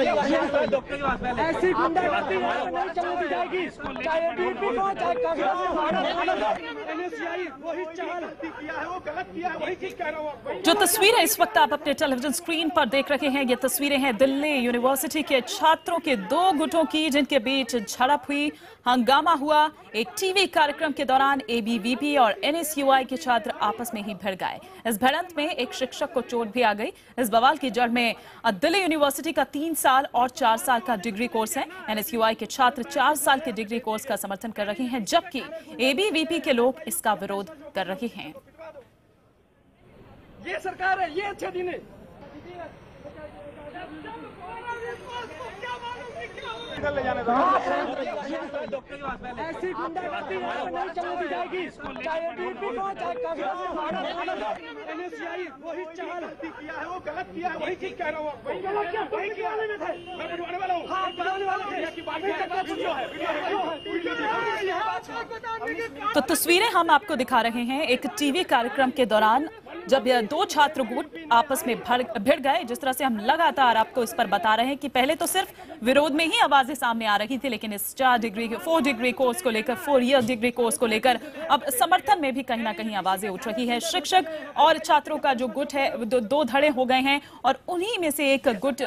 ऐसी गुंडागर्दी यहाँ पे नहीं चलने दी जाएगी, चाहे बीपी हो चाहे जो तस्वीरें इस वक्त आप अपने टेलीविजन स्क्रीन पर देख रहे हैं, ये तस्वीरें हैं दिल्ली यूनिवर्सिटी के छात्रों के दो गुटों की, जिनके बीच झड़प हुई, हंगामा हुआ। एक टीवी कार्यक्रम के दौरान एबीवीपी और एनएसयूआई के छात्र आपस में ही भिड़ गए। इस भिड़ंत में एक शिक्षक को चोट भी आ गई। इस बवाल की जड़ में दिल्ली यूनिवर्सिटी का 3 साल और 4 साल का डिग्री कोर्स है। एनएसयूआई के छात्र 4 साल के डिग्री कोर्स का समर्थन कर रहे हैं, जबकि एबीवीपी के लोग इसका विरोध कर रहे हैं। ये सरकार है, ये अच्छे दिन है। ऐसी गुंडागर्दी यहाँ पे नहीं चलने दी जाएगी, चाहे बीपी हो चाहे एनएसयूआई वही चाल किया है, वो गलत किया है, वही ठीक कह रहा हूँ। तो तस्वीरें हम आपको दिखा रहे हैं एक टीवी कार्यक्रम के दौरान, जब यह दो छात्र गुट आपस में भिड़ गए। जिस तरह से हम लगातार आपको इस पर बता रहे हैं कि पहले तो सिर्फ विरोध में ही आवाजें सामने आ रही थी, लेकिन इस 4 डिग्री कोर्स को लेकर, 4 ईयर डिग्री कोर्स को लेकर अब समर्थन में भी कहीं ना कहीं आवाजें उठ रही है। शिक्षक और छात्रों का जो गुट है, दो धड़े हो गए हैं और उन्हीं में से एक गुट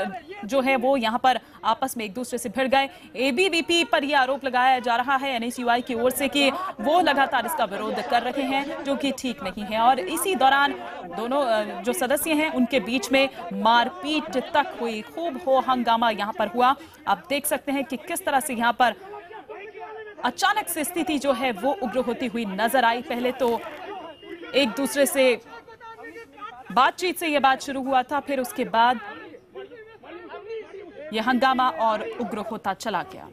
जो है वो यहाँ पर आपस में एक दूसरे से भिड़ गए। एबीवीपी पर यह आरोप लगाया जा रहा है एनएसयूआई की ओर से कि वो लगातार इसका विरोध कर रहे हैं, जो कि ठीक नहीं है। और इसी दौरान दोनों जो सदस्य हैं उनके बीच में मारपीट तक हुई, खूब हो हंगामा यहाँ पर हुआ। आप देख सकते हैं कि किस तरह से यहाँ पर अचानक से स्थिति जो है वो उग्र होती हुई नजर आई। पहले तो एक दूसरे से बातचीत से यह बात शुरू हुआ था, फिर उसके बाद यह हंगामा और उग्र होता चला गया।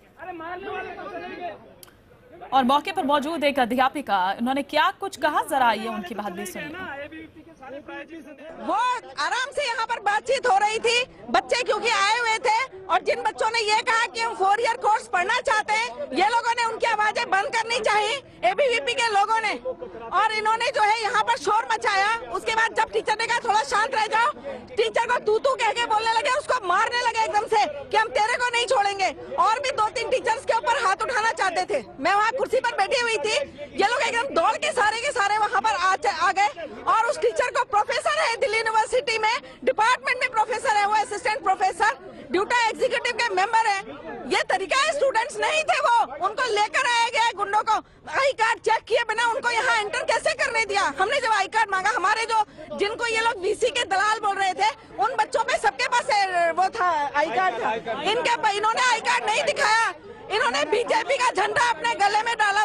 और मौके पर मौजूद एक अध्यापिका, उन्होंने क्या कुछ कहा, जरा आइए उनकी बात भी सुनिए। वो आराम से यहाँ पर बातचीत हो रही थी, बच्चे क्योंकि आए हुए थे और जिन बच्चों ने ये कहा कि हम 4 ईयर कोर्स पढ़ना चाहते हैं, ये लोगों ने उनकी आवाजें बंद करनी चाहिए, एबीवीपी के लोगों ने। और इन्होंने जो है यहाँ पर शोर मचाया। उसके बाद जब टीचर ने कहा थोड़ा शांत रह जाओ, टीचर को तू कह के बोलने लगे, उसको मारने लगे एकदम से कि हम तेरे को नहीं छोड़ेंगे। और भी 2-3 टीचर्स के ऊपर हाथ उठाना चाहते थे। मैं वहाँ कुर्सी पर बैठी हुई थी, ये लोग एकदम दौड़ के सारे वहाँ पर आ गए। और उस टीचर को, प्रोफेसर है दिल्ली यूनिवर्सिटी में, डिपार्टमेंट में प्रोफेसर है, वो असिस्टेंट प्रोफेसर, ड्यूटा एग्जीक्यूटिव के मेंबर है। ये तरीका है, स्टूडेंट्स नहीं थे वो, उनको लेकर आया गया है गुंडों को। आई कार्ड चेक किए बिना उनको यहाँ एंटर कैसे करने दिया? हमने जब आई कार्ड मांगा, हमारे जो जिनको ये लोग वीसी के दलाल बोल रहे थे, उन बच्चों पे सबके पास वो था, आई कार्ड था। इन्होंने आई कार्ड नहीं दिखाया। इन्होंने बीजेपी का झंडा अपने गले में डाला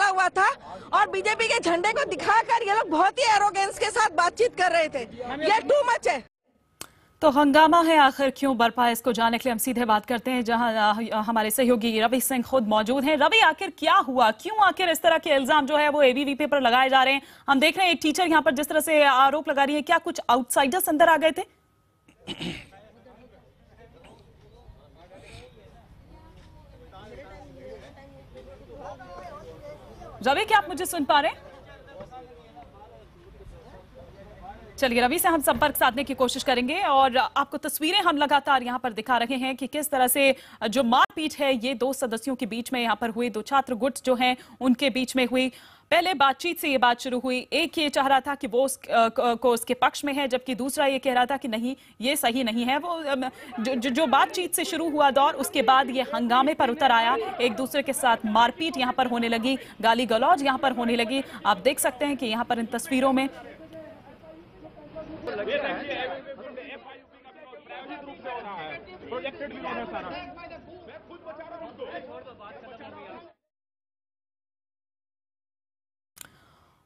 हुआ था, और बीजेपी के झंडे को दिखाकर ये लोग बहुत ही एरोगेंस के साथ बातचीत कर रहे थे। ये टू मच है। तो हंगामा है आखिर क्यों बरपा, इसको जानने के लिए हम सीधे बात करते हैं, जहां हमारे सहयोगी रवि सिंह खुद मौजूद हैं। रवि, आखिर क्या हुआ, क्यों आखिर इस तरह के इल्जाम जो है वो एबीवीपी पर लगाए जा रहे हैं? हम देख रहे हैं एक टीचर यहाँ पर जिस तरह से आरोप लगा रही है, क्या कुछ आउटसाइडर्स अंदर आ गए थे? रवि, क्या आप मुझे सुन पा रहे हैं? चलिए, रवि से हम संपर्क साधने की कोशिश करेंगे और आपको तस्वीरें हम लगातार यहां पर दिखा रहे हैं कि किस तरह से जो मारपीट है ये 2 सदस्यों के बीच में यहां पर हुई, 2 छात्र गुट जो हैं उनके बीच में हुई। पहले बातचीत से ये बात शुरू हुई। एक ये चाह रहा था कि वो उसके पक्ष में है, जबकि दूसरा ये कह रहा था कि नहीं, ये सही नहीं है। वो जो बातचीत से शुरू हुआ दौर, उसके बाद ये हंगामे पर उतर आया। एक दूसरे के साथ मारपीट यहाँ पर होने लगी, गाली गलौज यहाँ पर होने लगी। आप देख सकते हैं कि यहाँ पर इन तस्वीरों में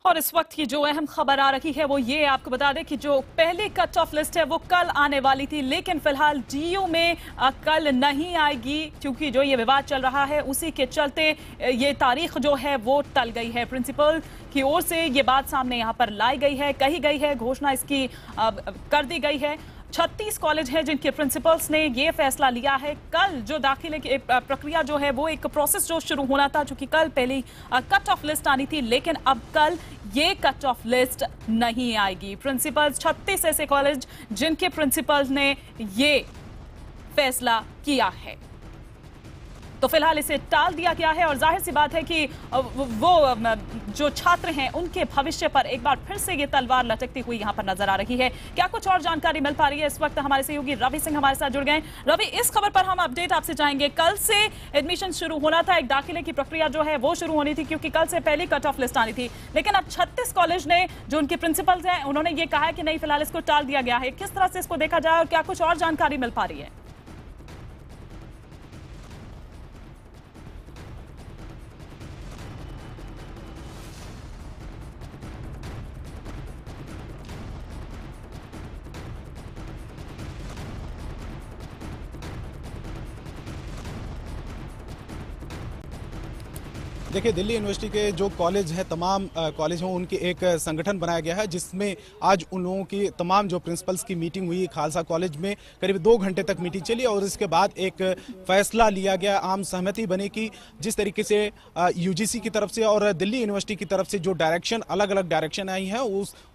और इस वक्त की जो अहम खबर आ रही है वो ये, आपको बता दें कि जो पहली कट ऑफ लिस्ट है वो कल आने वाली थी, लेकिन फिलहाल डीयू में कल नहीं आएगी, क्योंकि जो ये विवाद चल रहा है उसी के चलते ये तारीख जो है वो टल गई है। प्रिंसिपल की ओर से ये बात सामने यहाँ पर लाई गई है, कही गई है, घोषणा इसकी कर दी गई है। 36 कॉलेज हैं जिनके प्रिंसिपल्स ने ये फैसला लिया है। कल जो दाखिले की प्रक्रिया जो है वो एक प्रोसेस जो शुरू होना था, चूंकि कल पहली कट ऑफ लिस्ट आनी थी, लेकिन अब कल ये कट ऑफ लिस्ट नहीं आएगी। प्रिंसिपल्स 36 ऐसे कॉलेज जिनके प्रिंसिपल्स ने ये फैसला किया है, तो फिलहाल इसे टाल दिया गया है और जाहिर सी बात है कि वो जो छात्र हैं उनके भविष्य पर एक बार फिर से ये तलवार लटकती हुई यहां पर नजर आ रही है। क्या कुछ और जानकारी मिल पा रही है? इस वक्त हमारे सहयोगी रवि सिंह हमारे साथ जुड़ गए। रवि, इस खबर पर हम अपडेट आपसे चाहेंगे। कल से एडमिशन शुरू होना था, एक दाखिले की प्रक्रिया जो है वो शुरू होनी थी, क्योंकि कल से पहली कट ऑफ लिस्ट आनी थी, लेकिन अब 36 कॉलेज ने, जो उनके प्रिंसिपल्स हैं, उन्होंने ये कहा है कि नहीं, फिलहाल इसको टाल दिया गया है। किस तरह से इसको देखा जाए और क्या कुछ और जानकारी मिल पा रही है? देखिए, दिल्ली यूनिवर्सिटी के जो कॉलेज है, तमाम कॉलेज हों, उनके एक संगठन बनाया गया है, जिसमें आज उन लोगों की तमाम जो प्रिंसिपल्स की मीटिंग हुई। खालसा कॉलेज में करीब 2 घंटे तक मीटिंग चली और इसके बाद एक फैसला लिया गया, आम सहमति बनी कि जिस तरीके से यूजीसी की तरफ से और दिल्ली यूनिवर्सिटी की तरफ से जो डायरेक्शन, अलग अलग डायरेक्शन आई है,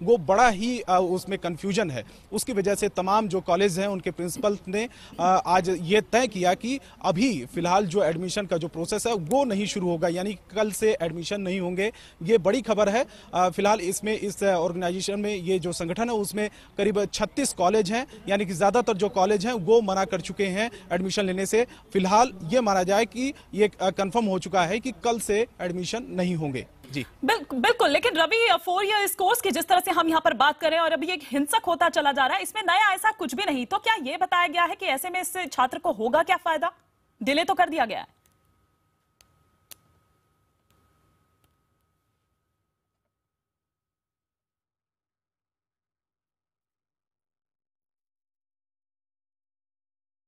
वो बड़ा ही उसमें कन्फ्यूजन है। उसकी वजह से तमाम जो कॉलेज हैं उनके प्रिंसिपल ने आज ये तय किया कि अभी फिलहाल जो एडमिशन का जो प्रोसेस है वो नहीं शुरू होगा, यानी कल से एडमिशन नहीं होंगे। ये बड़ी खबर है। फिलहाल इसमें, इस ऑर्गेनाइजेशन में, ये जो संगठन है उसमें करीब 36 कॉलेज हैं, यानी कि ज्यादातर जो कॉलेज हैं वो मना कर चुके हैं एडमिशन लेने से। फिलहाल ये माना जाए कि ये कंफर्म हो चुका है कि कल से एडमिशन नहीं होंगे। जी बिल्कुल। लेकिन रवि, 4 ईयर इस कोर्स की जिस तरह से हम यहाँ पर बात करें और अभी एक हिंसक होता चला जा रहा है, इसमें नया ऐसा कुछ भी नहीं, तो क्या ये बताया गया है कि ऐसे में इससे छात्र को होगा क्या फायदा? डिले तो कर दिया गया है।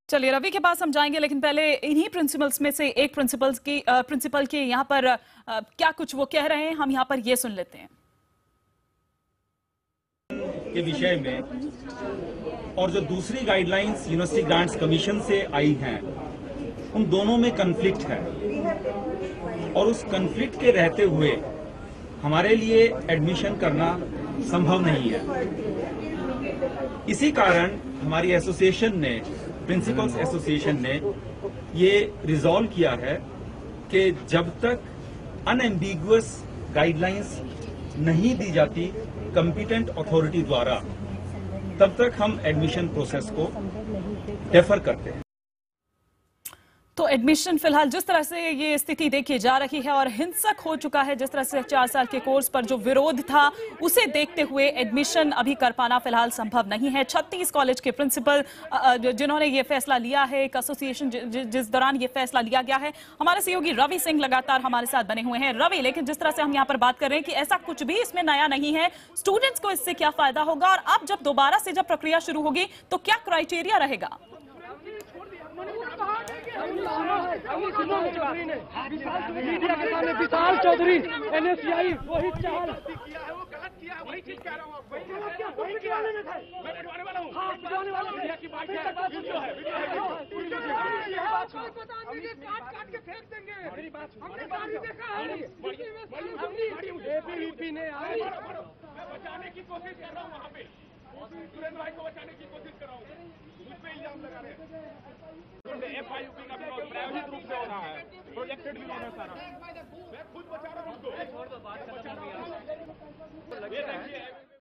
चलिए, रवि के पास हम जाएंगे, लेकिन पहले इन्हीं प्रिंसिपल्स में से एक प्रिंसिपल के यहाँ पर क्या कुछ वो कह रहे हैं, हम यहाँ पर ये सुन लेते हैं। के विषय में और जो दूसरी गाइडलाइंस यूनिवर्सिटी ग्रांट्स कमीशन से आई हैं, उन दोनों में कन्फ्लिक्ट है और उस कन्फ्लिक्ट के रहते हुए हमारे लिए एडमिशन करना संभव नहीं है। इसी कारण हमारी एसोसिएशन ने, प्रिंसिपल्स एसोसिएशन ने, ये रिजॉल्व किया है कि जब तक अनएम्बिगुअस गाइडलाइंस नहीं दी जाती कॉम्पिटेंट अथॉरिटी द्वारा, तब तक हम एडमिशन प्रोसेस को डेफर करते हैं। तो एडमिशन फिलहाल जिस तरह से ये स्थिति देखी जा रही है और हिंसक हो चुका है, जिस तरह से 4 साल के कोर्स पर जो विरोध था उसे देखते हुए एडमिशन अभी कर पाना फिलहाल संभव नहीं है। 36 कॉलेज के प्रिंसिपल जिन्होंने ये फैसला लिया है, एक एसोसिएशन जिस दौरान ये फैसला लिया गया है। हमारे सहयोगी रवि सिंह लगातार हमारे साथ बने हुए हैं। रवि, लेकिन जिस तरह से हम यहाँ पर बात कर रहे हैं कि ऐसा कुछ भी इसमें नया नहीं है, स्टूडेंट्स को इससे क्या फायदा होगा और अब जब दोबारा से जब प्रक्रिया शुरू होगी तो क्या क्राइटेरिया रहेगा? विशाल चौधरी, NSCI, रोहित चाहल, वही चीज कह रहा हूँ। बचाने की कोशिश कर रहा हूँ, वहाँ पे सुरेंद्र भाई को बचाने की कोशिश कर रहा हूँ, मुझ पे इल्जाम लगा रहे हैं। FIUP का विरोध प्रायोजित रूप से हो रहा है, प्रोजेक्टेड विरोध है सारा। मैं खुद बचा रहा हूँ उनको।